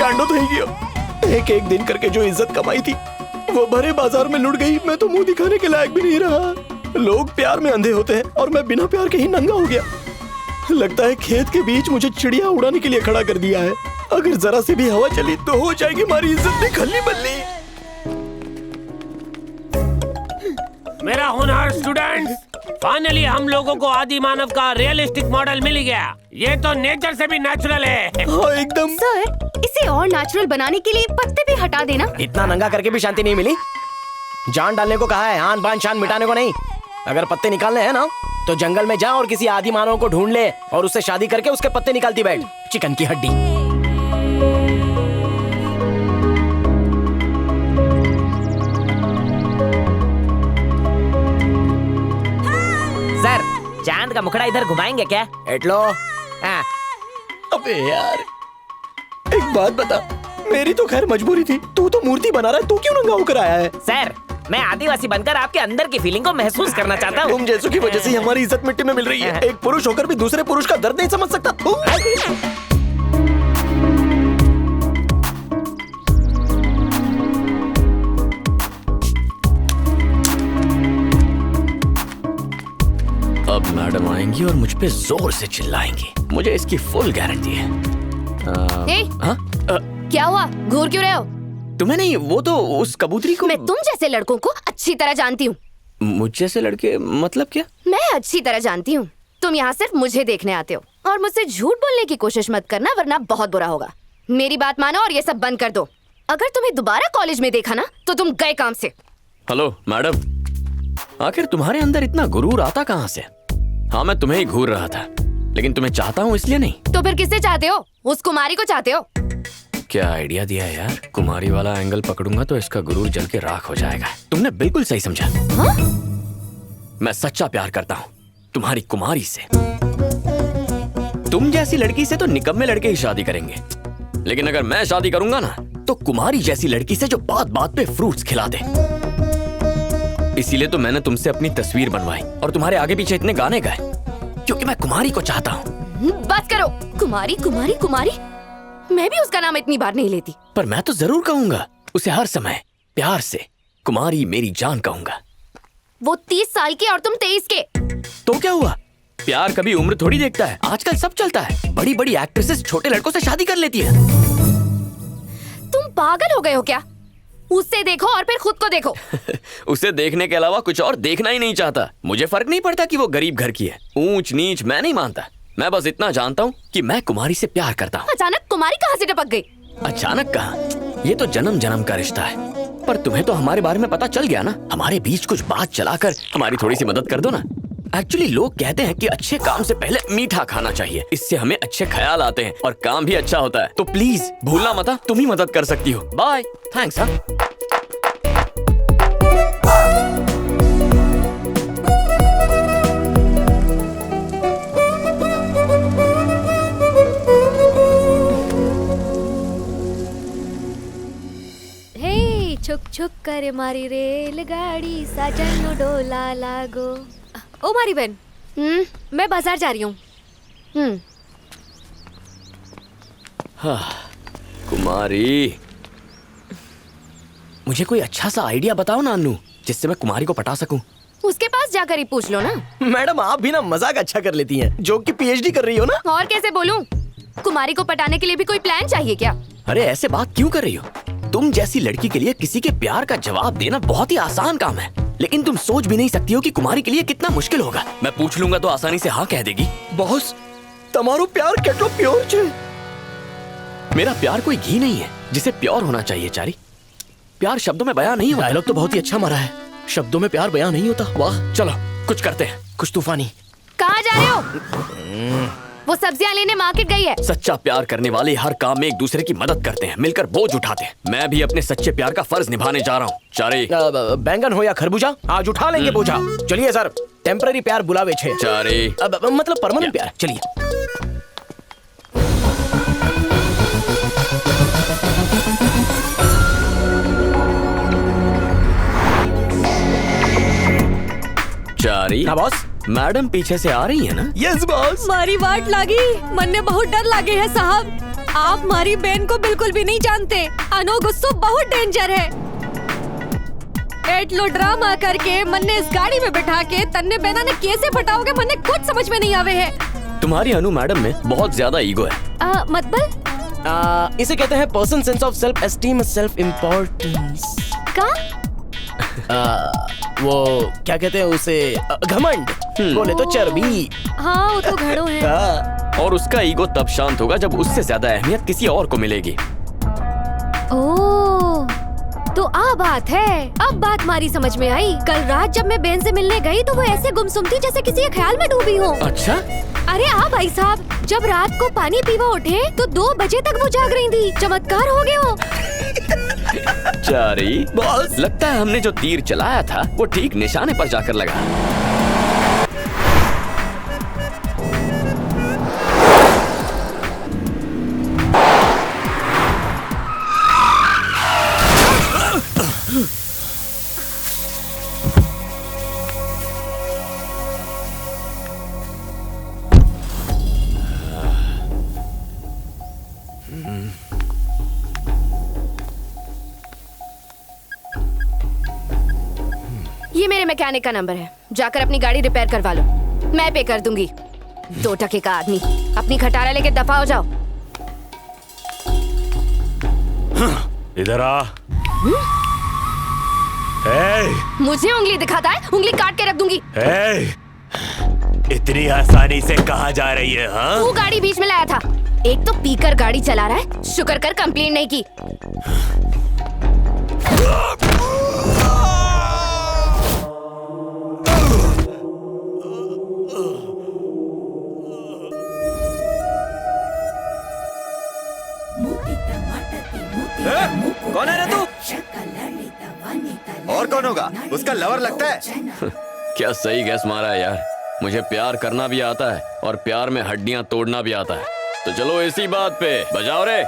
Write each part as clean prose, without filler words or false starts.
गांडो થઈ गयो। एक एक दिन करके जो इज्जत कमाई थी वो भरे बाजार में लुट गई। मैं तो मुंह दिखाने के लायक भी नहीं रहा। लोग प्यार में अंधे होते हैं और मैं बिना प्यार के ही नंगा हो गया। लगता है खेत के बीच मुझे चिड़िया उड़ाने के लिए खड़ा कर दिया है। अगर जरा से भी हवा चली तो हो जाएगी हमारी इज्जत में खल्ली बल्ली। मेरा होनहार स्टूडेंट्स, फाइनली हम लोगों को आदि मानव का रियलिस्टिक मॉडल मिल गया। ये तो नेचर से भी नेचुरल है। हाँ एकदम। सर, इसे और नेचुरल बनाने के लिए पत्ते भी हटा देना। इतना नंगा करके भी शांति नहीं मिली। जान डालने को कहा है, आन बान शान मिटाने को नहीं। अगर पत्ते निकालने हैं ना तो जंगल में जा और किसी आदि मानव को ढूंढ ले और उससे शादी करके उसके पत्ते निकालती बैठ, चिकन की हड्डी। सर, चांद का मुखड़ा इधर घुमाएंगे क्या? एटलो। अबे यार, एक बात बता, मेरी तो खैर मजबूरी थी। तू तो मूर्ति बना रहा है, तू क्यों नंगा होकर आया है? सर, मैं आदिवासी बनकर आपके अंदर की फीलिंग को महसूस करना चाहता हूँ। तुम जैसों की वजह से ही हमारी इज्जत मिट्टी में मिल रही है। एक पुरुष होकर भी दूसरे पुरुष का दर्द नहीं समझ सकता। अब मैडम आएंगी और मुझ पे जोर से चिल्लाएंगी। मुझे इसकी फुल गारंटी है। क्या हुआ? घूर क्यों रहे हो? तुम्हें नहीं, वो तो उस कबूतरी को। मैं तुम जैसे लड़कों को अच्छी तरह जानती हूँ। मुझ जैसे लड़के मतलब क्या? मैं अच्छी तरह जानती हूँ। तुम यहाँ सिर्फ मुझे देखने आते हो और मुझसे झूठ बोलने की कोशिश मत करना, वरना बहुत बुरा होगा। मेरी बात मानो और ये सब बंद कर दो। अगर तुम्हें दोबारा कॉलेज में देखा ना तो तुम गए काम से। हेलो मैडम, आखिर तुम्हारे अंदर इतना गुरूर आता कहाँ से? हाँ, मैं तुम्हें ही घूर रहा था, लेकिन तुम्हें चाहता हूँ इसलिए नहीं। तो फिर किसे चाहते हो? उस कुमारी को चाहते हो? क्या आइडिया दिया है यार। कुमारी वाला एंगल पकड़ूंगा तो इसका गुरूर जल के राख हो जाएगा। तुमने बिल्कुल सही समझा। हाँ? मैं सच्चा प्यार करता हूँ तुम्हारी कुमारी से। तुम जैसी लड़की से तो निकम्मे लड़के ही शादी करेंगे, लेकिन अगर मैं शादी करूंगा ना तो कुमारी जैसी लड़की से जो बात बात पे फ्रूट्स खिला दे। इसीलिए तो मैंने तुमसे अपनी तस्वीर बनवाई और तुम्हारे आगे पीछे इतने गाने गाए, क्योंकि मैं कुमारी को चाहता हूँ। बस करो। कुमारी कुमारी कुमारी, मैं भी उसका नाम इतनी बार नहीं लेती। पर मैं तो जरूर कहूंगा उसे, हर समय प्यार से कुमारी मेरी जान कहूंगा। वो 30 साल की और तुम 23 के। तो क्या हुआ? प्यार कभी उम्र थोड़ी देखता है। आजकल सब चलता है। बड़ी बड़ी एक्ट्रेसेस छोटे लड़कों से शादी कर लेती है। तुम पागल हो गए हो क्या? उससे देखो और फिर खुद को देखो। उसे देखने के अलावा कुछ और देखना ही नहीं चाहता। मुझे फर्क नहीं पड़ता कि वो गरीब घर की है, ऊंच नीच मैं नहीं मानता। मैं बस इतना जानता हूँ कि मैं कुमारी से प्यार करता हूँ। अचानक कुमारी कहाँ से टपक गई? अचानक कहाँ? ये तो जन्म जन्म का रिश्ता है। पर तुम्हें तो हमारे बारे में पता चल गया ना। हमारे बीच कुछ बात चलाकर हमारी थोड़ी सी मदद कर दो ना। एक्चुअली लोग कहते हैं कि अच्छे काम से पहले मीठा खाना चाहिए, इससे हमें अच्छे ख्याल आते हैं और काम भी अच्छा होता है। तो प्लीज भूलना मत, तुम ही मदद कर सकती हो। Bye, thanks. हाँ, छुक छुक करे मारी रेलगाड़ी, साजन डोला लागो। ओ मारी बहन, मैं बाजार जा रही हूँ। हाँ, कुमारी, मुझे कोई अच्छा सा आइडिया बताओ ना अन्नू, जिससे मैं कुमारी को पटा सकूं। उसके पास जाकर ही पूछ लो ना। मैडम, आप भी ना मजाक अच्छा कर लेती हैं। जोक की पीएचडी कर रही हो ना। और कैसे बोलूं? कुमारी को पटाने के लिए भी कोई प्लान चाहिए क्या? अरे ऐसे बात क्यों कर रही हो? तुम जैसी लड़की के लिए किसी के प्यार का जवाब देना बहुत ही आसान काम है, लेकिन तुम सोच भी नहीं सकती हो कि कुमारी के लिए कितना मुश्किल होगा। मैं पूछ लूंगा तो आसानी से हाँ कह देगी। बॉस, तुम्हारो प्यार केटलो प्योर छे। मेरा प्यार कोई घी नहीं है जिसे प्योर होना चाहिए चारी। प्यार शब्दों में बयां नहीं होता। डायलॉग तो बहुत ही अच्छा मारा है। शब्दों में प्यार बयां नहीं होता। वाह। चलो कुछ करते हैं, कुछ तूफानी। कहाँ जा रहे हो? वो सब्जियां लेने मार्केट गई है। सच्चा प्यार करने वाले हर काम में एक दूसरे की मदद करते हैं, मिलकर बोझ उठाते हैं। मैं भी अपने सच्चे प्यार का फर्ज निभाने जा रहा हूँ। चारे, बैंगन हो या खरबूजा, आज उठा लेंगे बोझा। चलिए सर, टेम्पररी प्यार बुलावे छे। चारे, मतलब परमानेंट प्यार। चलिए। चारी, हाँ बॉस। मैडम पीछे से आ रही है ना? Yes boss. मारी वाट लागी, मन ने बहुत डर लागे है साहब। आप मारी बहन को बिल्कुल भी नहीं जानते। अनो गुस्सो बहुत डेंजर है। एटलो ड्रामा करके मन ने इस गाड़ी में बिठा के तन्ने बहना ने कैसे पटाओगे, मन ने कुछ समझ में नहीं आवे है। तुम्हारी अनु मैडम में बहुत ज्यादा ईगो है। मतलब इसे कहते हैं person sense of self esteem, self importance. का वो क्या कहते हैं उसे, घमंड। बोले तो चर्बी। हाँ वो तो घड़ो है। और उसका ईगो तब शांत होगा जब उससे ज्यादा अहमियत किसी और को मिलेगी। ओह, तो आ बात है। अब बात मारी समझ में आई। कल रात जब मैं बहन से मिलने गई तो वो ऐसे गुमसुम थी जैसे किसी के ख्याल में डूबी हो। अच्छा? अरे हाँ भाई साहब, जब रात को पानी पीवा उठे तो 2 बजे तक वो जाग रही थी। चमत्कार हो गए हो। चारी बॉस, लगता है हमने जो तीर चलाया था वो ठीक निशाने पर जाकर लगा। ये मेरे मैकेनिक का नंबर है, जाकर अपनी गाड़ी रिपेयर करवा लो, मैं पे कर दूंगी। 2 टके का आदमी, अपनी खटारा लेके दफा हो जाओ। इधर आ। मुझे उंगली दिखाता है, उंगली काट के रख दूंगी। इतनी आसानी से कहाँ जा रही है? हाँ? तू गाड़ी बीच में लाया था। एक तो पीकर गाड़ी चला रहा है, शुक्र कर कंप्लेंट नहीं की। कौन है रे तू? और कौन होगा? उसका लवर लगता है। क्या सही गैस मारा है यार। मुझे प्यार करना भी आता है और प्यार में हड्डियां तोड़ना भी आता है। तो चलो इसी बात पे बजाओ रे।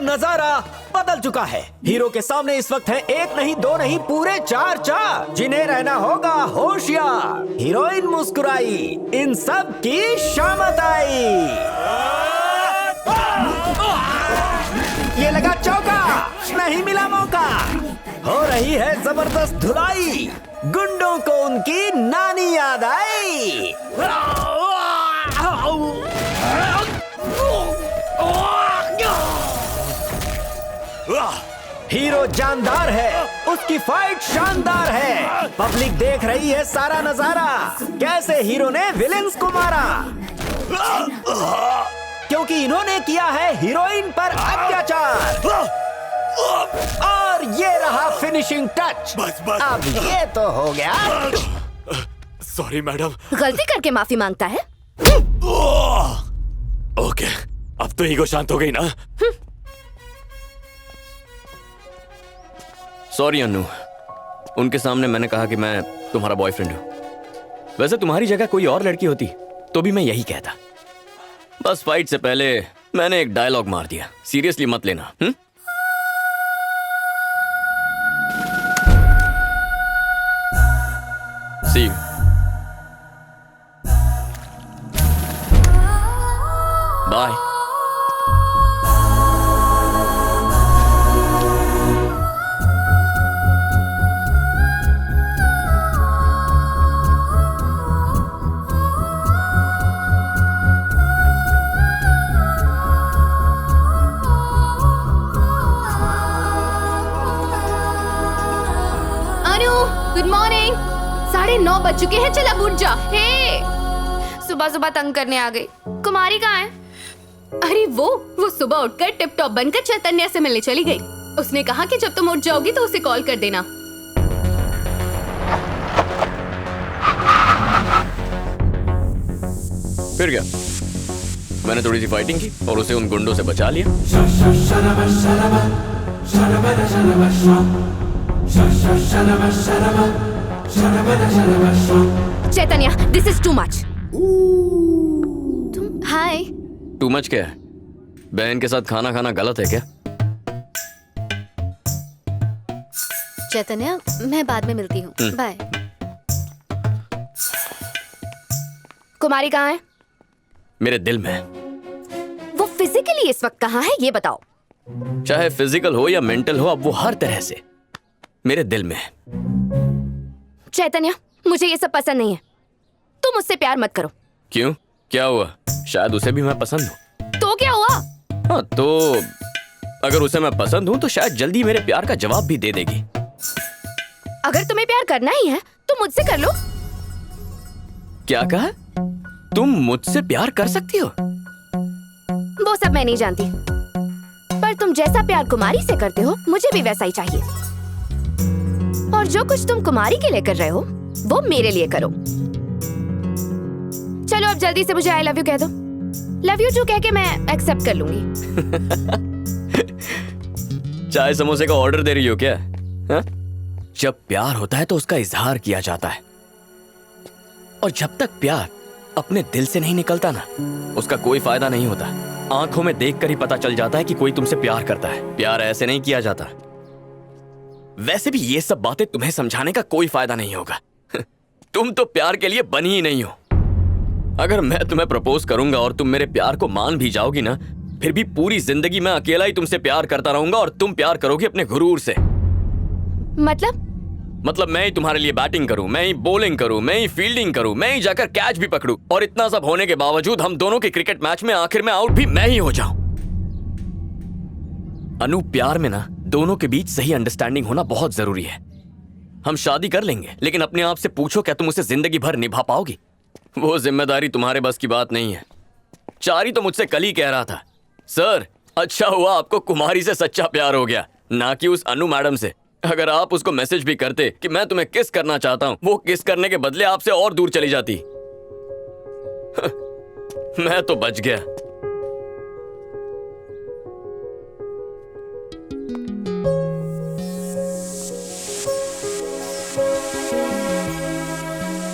नजारा बदल चुका है। हीरो के सामने इस वक्त है 1 नहीं 2 नहीं पूरे 4 चार, जिन्हें रहना होगा होशियार। हीरोइन मुस्कुराई, इन सब की शामत आई। ये लगा चौका, नहीं मिला मौका। हो रही है जबरदस्त धुलाई, गुंडों को उनकी नानी याद आई। हीरो जानदार है, उसकी फाइट शानदार है। पब्लिक देख रही है सारा नजारा, कैसे हीरो ने विलेंस को मारा, क्योंकि इन्होंने किया है हीरोइन पर अत्याचार। और ये रहा फिनिशिंग टच। बस। अब ये तो हो गया। Sorry madam. गलती करके माफी मांगता है। ओके, अब तो ईगो शांत हो गई ना? सॉरी अन्नू, उनके सामने मैंने कहा कि मैं तुम्हारा बॉयफ्रेंड हूं। वैसे तुम्हारी जगह कोई और लड़की होती तो भी मैं यही कहता। बस फाइट से पहले मैंने एक डायलॉग मार दिया, सीरियसली मत लेना। सी बाय। 9:30 बज चुके हैं, चल अब उठ जा। हे, सुबह सुबह तंग करने आ गई। कुमारी कहाँ है? अरे वो सुबह उठकर टिप टॉप बनकर चैतन्य से मिलने चली गई। उसने कहा कि जब तुम उठ जाओगी तो उसे कॉल कर देना। फिर क्या, मैंने थोड़ी सी फाइटिंग की और उसे उन गुंडों से बचा लिया। चैतन्य, दिस इज टू मच। तुम हाय। टू मच क्या है? बहन के साथ खाना खाना गलत है क्या? चैतन्य, मैं बाद में मिलती हूँ, बाय। कुमारी कहाँ है? मेरे दिल में। वो फिजिकली इस वक्त कहाँ है ये बताओ। चाहे फिजिकल हो या मेंटल हो, अब वो हर तरह से मेरे दिल में है। चैतन्य, मुझे ये सब पसंद नहीं है। तुम मुझसे प्यार मत करो। क्यों, क्या हुआ? शायद उसे भी मैं पसंद हूँ। तो क्या हुआ? हाँ, तो अगर उसे मैं पसंद हूँ तो शायद जल्दी मेरे प्यार का जवाब भी दे देगी। अगर तुम्हें प्यार करना ही है तो मुझसे कर लो। क्या कहा? तुम मुझसे प्यार कर सकती हो? वो सब मैं नहीं जानती, पर तुम जैसा प्यार कुमारी से करते हो मुझे भी वैसा ही चाहिए। और जो कुछ तुम कुमारी के लिए कर रहे हो वो मेरे लिए करो। चलो अब जल्दी से मुझे आई लव यू कह दो। लव यू टू कह के मैं एक्सेप्ट कर लूंगी। चाय समोसे का ऑर्डर दे रही हो क्या? हा? जब प्यार होता है तो उसका इजहार किया जाता है, और जब तक प्यार अपने दिल से नहीं निकलता ना, उसका कोई फायदा नहीं होता। आंखों में देखकर ही पता चल जाता है कि कोई तुमसे प्यार करता है। प्यार ऐसे नहीं किया जाता। वैसे भी ये सब बातें तुम्हें समझाने का कोई फायदा नहीं होगा। तुम तो प्यार के लिए बनी ही नहीं हो। अगर मैं तुम्हें प्रपोज करूंगा और तुम मेरे प्यार को मान भी जाओगी ना, फिर भी पूरी जिंदगी मैं अकेला ही तुमसे प्यार करता रहूंगा और तुम प्यार करोगी अपने गुरूर से। मतलब मैं ही तुम्हारे लिए बैटिंग करूं, मैं ही बॉलिंग करूं, मैं ही फील्डिंग करूं, मैं ही जाकर कैच भी पकड़ूं, और इतना सब होने के बावजूद हम दोनों के क्रिकेट मैच में आखिर में आउट भी मैं ही हो जाऊं। अनु, प्यार में ना दोनों के बीच सही अंडरस्टैंडिंग होना बहुत जरूरी है। हम शादी कर लेंगे, लेकिन अपने आप से पूछो क्या तुम उसे जिंदगी भर निभा पाओगी? वो जिम्मेदारी तुम्हारे बस की बात नहीं है। चारी तो मुझसे कल ही कह रहा था, सर अच्छा हुआ आपको कुमारी से सच्चा प्यार हो गया, ना कि उस अनु मैडम से। अगर आप उसको मैसेज भी करते कि मैं तुम्हें किस करना चाहता हूं, वो किस करने के बदले आपसे और दूर चली जाती। मैं तो बच गया।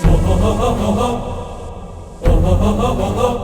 Oh, oh, oh, oh, oh. Oh, oh, oh, oh, oh.